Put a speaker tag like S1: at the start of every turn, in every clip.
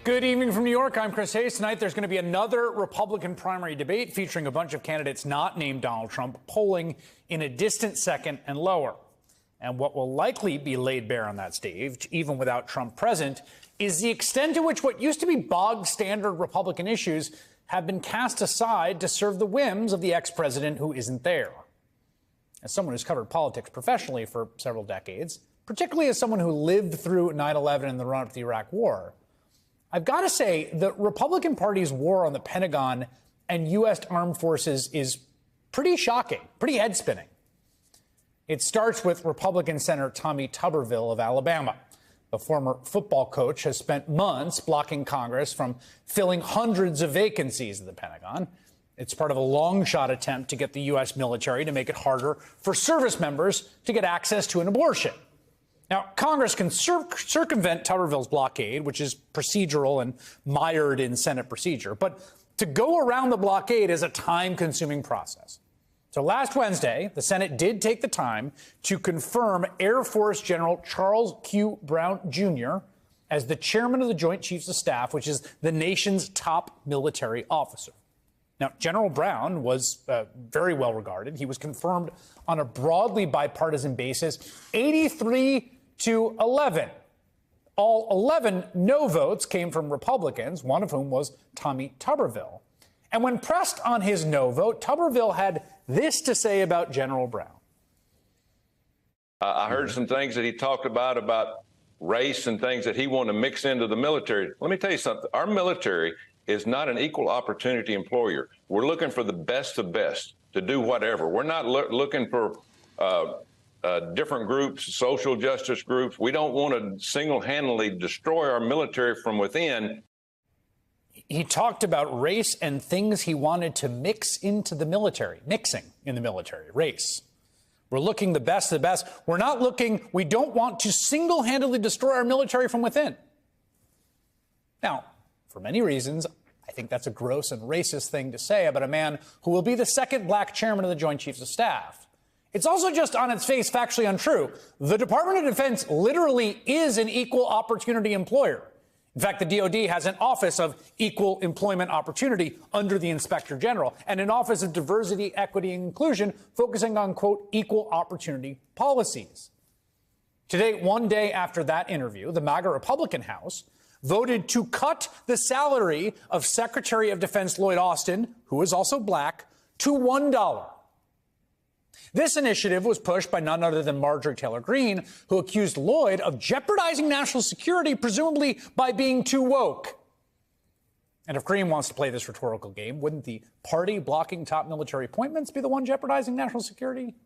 S1: Good evening from New York. I'm Chris Hayes. Tonight, there's going to be another Republican primary debate featuring a bunch of candidates not named Donald Trump polling in a distant second and lower. And what will likely be laid bare on that stage, even without Trump present, is the extent to which what used to be bog standard Republican issues have been cast aside to serve the whims of the ex-president who isn't there. As someone who's covered politics professionally for several decades, particularly as someone who lived through 9/11 and the run-up to the Iraq War, I've got to say the Republican Party's war on the Pentagon and U.S. armed forces is pretty shocking, pretty head-spinning. It starts with Republican Senator Tommy Tuberville of Alabama. The former football coach has spent months blocking Congress from filling hundreds of vacancies at the Pentagon. It's part of a long-shot attempt to get the U.S. military to make it harder for service members to get access to an abortion. Now, Congress can circumvent Tuberville's blockade, which is procedural and mired in Senate procedure. But to go around the blockade is a time-consuming process. So last Wednesday, the Senate did take the time to confirm Air Force General Charles Q. Brown, Jr. as the chairman of the Joint Chiefs of Staff, which is the nation's top military officer. Now, General Brown was very well regarded. He was confirmed on a broadly bipartisan basis, 83-11. All 11 no votes came from Republicans, one of whom was Tommy Tuberville. And when pressed on his no vote, Tuberville had this to say about General Brown.
S2: I heard some things that he talked about race and things that he wanted to mix into the military. Let me tell you something. Our military is not an equal opportunity employer. We're looking for the best of best to do whatever. We're not looking for different groups, social justice groups. We don't want to single-handedly destroy our military from within.
S1: He talked about race and things he wanted to mix into the military, mixing in the military, race. We're looking the best of the best. We don't want to single-handedly destroy our military from within. Now, for many reasons, I think that's a gross and racist thing to say about a man who will be the second black chairman of the Joint Chiefs of Staff. It's also just on its face factually untrue. The Department of Defense literally is an equal opportunity employer. In fact, the DOD has an Office of Equal Employment Opportunity under the Inspector General and an Office of Diversity, Equity, and Inclusion focusing on, quote, equal opportunity policies. Today, one day after that interview, the MAGA Republican House voted to cut the salary of Secretary of Defense Lloyd Austin, who is also black, to $1. This initiative was pushed by none other than Marjorie Taylor Greene, who accused Lloyd of jeopardizing national security, presumably by being too woke. And if Greene wants to play this rhetorical game, wouldn't the party blocking top military appointments be the one jeopardizing national security?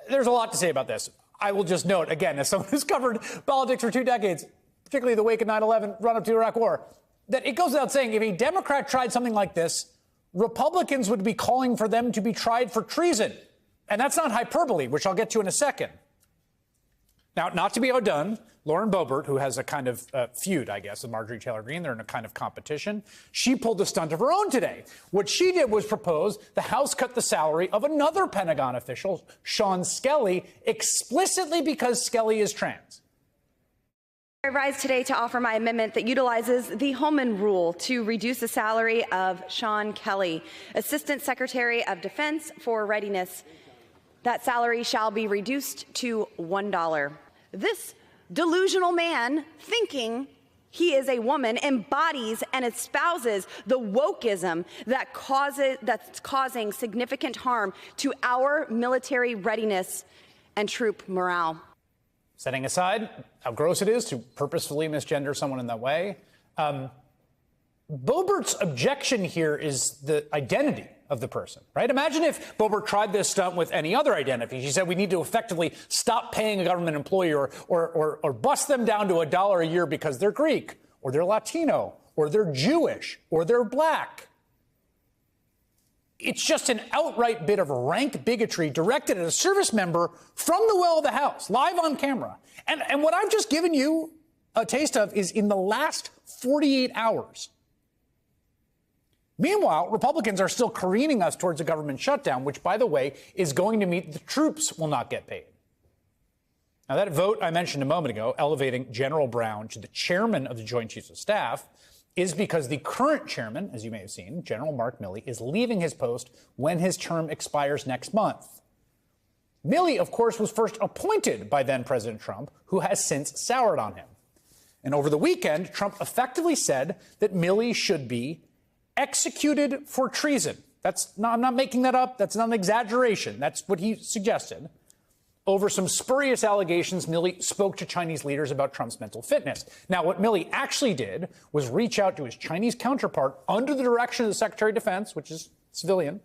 S1: There's a lot to say about this. I will just note, again, as someone who's covered politics for 2 decades, particularly the wake of 9/11, run-up to the Iraq War, that it goes without saying, if a Democrat tried something like this, Republicans would be calling for them to be tried for treason. And that's not hyperbole, which I'll get to in a second. Now, not to be outdone, Lauren Boebert, who has a kind of feud, I guess, with Marjorie Taylor Greene, they're in a kind of competition, she pulled a stunt of her own today. What she did was propose the House cut the salary of another Pentagon official, Sean Skelly, explicitly because Skelly is trans.
S3: I rise today to offer my amendment that utilizes the Holman Rule to reduce the salary of Sean Kelly, Assistant Secretary of Defense for Readiness. That salary shall be reduced to $1. This delusional man, thinking he is a woman, embodies and espouses the wokeism that's causing significant harm to our military readiness and troop morale.
S1: Setting aside how gross it is to purposefully misgender someone in that way, Boebert's objection here is the identity of the person, right? Imagine if Boebert tried this stunt with any other identity. She said we need to effectively stop paying a government employee or bust them down to $1 a year because they're Greek or they're Latino or they're Jewish or they're black. It's just an outright bit of rank bigotry directed at a service member from the well of the House, live on camera. And what I've just given you a taste of is in the last 48 hours. Meanwhile, Republicans are still careening us towards a government shutdown, which, by the way, is going to mean the troops will not get paid. Now, that vote I mentioned a moment ago, elevating General Brown to the chairman of the Joint Chiefs of Staff, is because the current chairman, as you may have seen, General Mark Milley, is leaving his post when his term expires next month. Milley, of course, was first appointed by then-President Trump, who has since soured on him. And over the weekend, Trump effectively said that Milley should be executed for treason. I'm not making that up. That's not an exaggeration. That's what he suggested. Over some spurious allegations, Milley spoke to Chinese leaders about Trump's mental fitness. Now, what Milley actually did was reach out to his Chinese counterpart under the direction of the Secretary of Defense, which is civilian,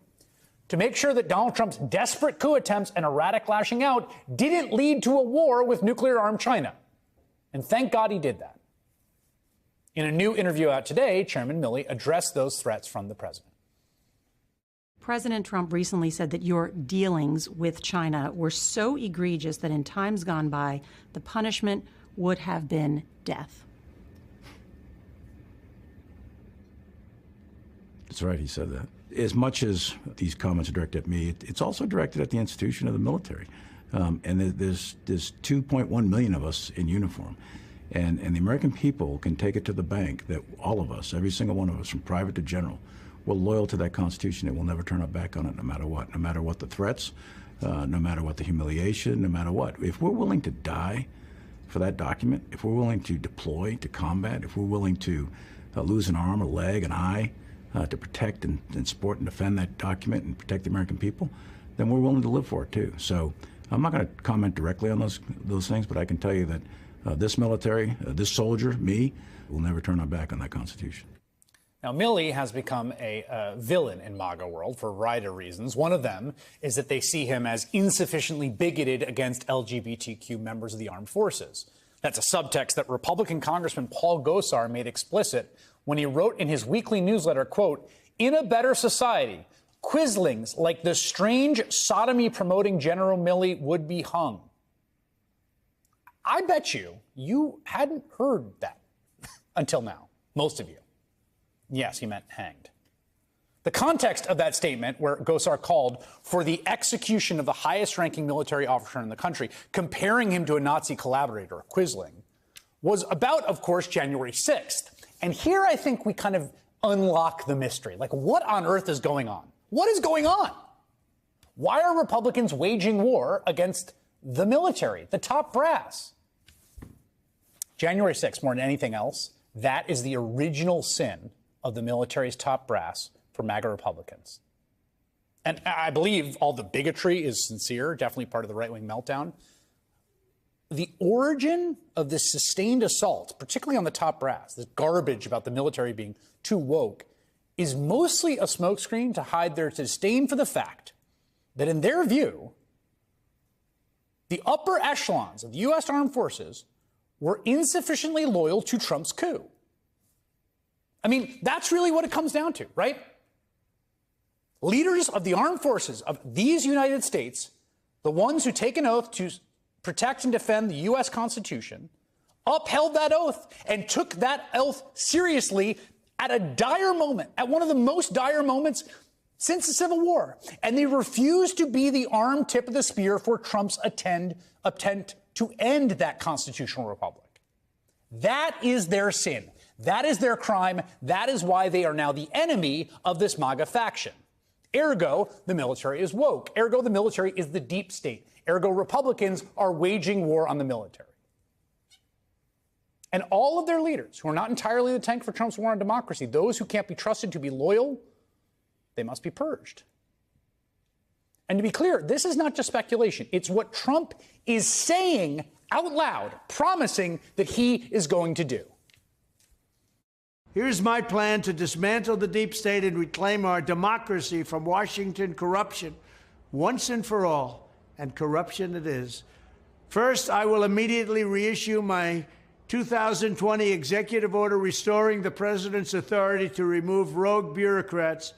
S1: to make sure that Donald Trump's desperate coup attempts and erratic lashing out didn't lead to a war with nuclear-armed China. And thank God he did that. In a new interview out today, Chairman Milley addressed those threats from the president.
S4: President Trump recently said that your dealings with China were so egregious that in times gone by, the punishment would have been death.
S5: That's right, he said that. As much as these comments are directed at me, it's also directed at the institution of the military. And there's 2.1 million of us in uniform. And the American people can take it to the bank that all of us, every single one of us, from private to general, we're loyal to that Constitution and we'll never turn our back on it no matter what the threats, no matter what the humiliation, no matter what. If we're willing to die for that document, if we're willing to deploy to combat, if we're willing to lose an arm, a leg, an eye, to protect and support and defend that document and protect the American people, then we're willing to live for it too. So I'm not going to comment directly on those things, but I can tell you that this military, this soldier, me, will never turn our back on that Constitution.
S1: Now, Milley has become a villain in MAGA world for a variety of reasons. One of them is that they see him as insufficiently bigoted against LGBTQ members of the armed forces. That's a subtext that Republican Congressman Paul Gosar made explicit when he wrote in his weekly newsletter, quote, "In a better society, Quislings like the strange sodomy-promoting General Milley would be hung." I bet you hadn't heard that until now, most of you. Yes, he meant hanged. The context of that statement, where Gosar called for the execution of the highest-ranking military officer in the country, comparing him to a Nazi collaborator, a Quisling, was about, of course, January 6th. And here I think we kind of unlock the mystery. Like, what on earth is going on? What is going on? Why are Republicans waging war against the military, the top brass? January 6th, more than anything else, that is the original sin of the military's top brass for MAGA Republicans. And I believe all the bigotry is sincere, definitely part of the right-wing meltdown. The origin of this sustained assault, particularly on the top brass, this garbage about the military being too woke, is mostly a smokescreen to hide their disdain for the fact that, in their view, the upper echelons of the U.S. Armed Forces were insufficiently loyal to Trump's coup. I mean, that's really what it comes down to, right? Leaders of the armed forces of these United States, the ones who take an oath to protect and defend the U.S. Constitution, upheld that oath and took that oath seriously at a dire moment, at one of the most dire moments since the Civil War. And they refused to be the arm tip of the spear for Trump's attempt to end that constitutional republic. That is their sin. That is their crime. That is why they are now the enemy of this MAGA faction. Ergo, the military is woke. Ergo, the military is the deep state. Ergo, Republicans are waging war on the military. And all of their leaders, who are not entirely in the tank for Trump's war on democracy, those who can't be trusted to be loyal, they must be purged. And to be clear, this is not just speculation. It's what Trump is saying out loud, promising that he is going to do.
S6: Here's my plan to dismantle the deep state and reclaim our democracy from Washington corruption once and for all, and corruption it is. First, I will immediately reissue my 2020 executive order restoring the president's authority to remove rogue bureaucrats,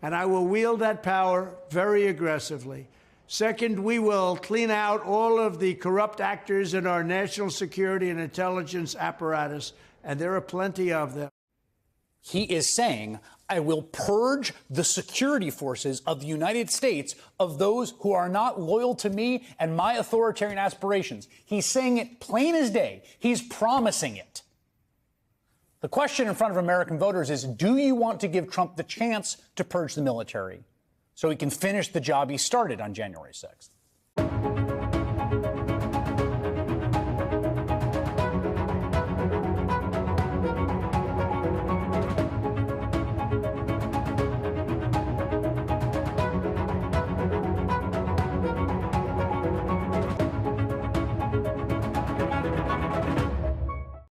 S6: and I will wield that power very aggressively. Second, we will clean out all of the corrupt actors in our national security and intelligence apparatus, and there are plenty of them.
S1: He is saying, I will purge the security forces of the United States of those who are not loyal to me and my authoritarian aspirations. He's saying it plain as day. He's promising it. The question in front of American voters is, do you want to give Trump the chance to purge the military so he can finish the job he started on January 6th?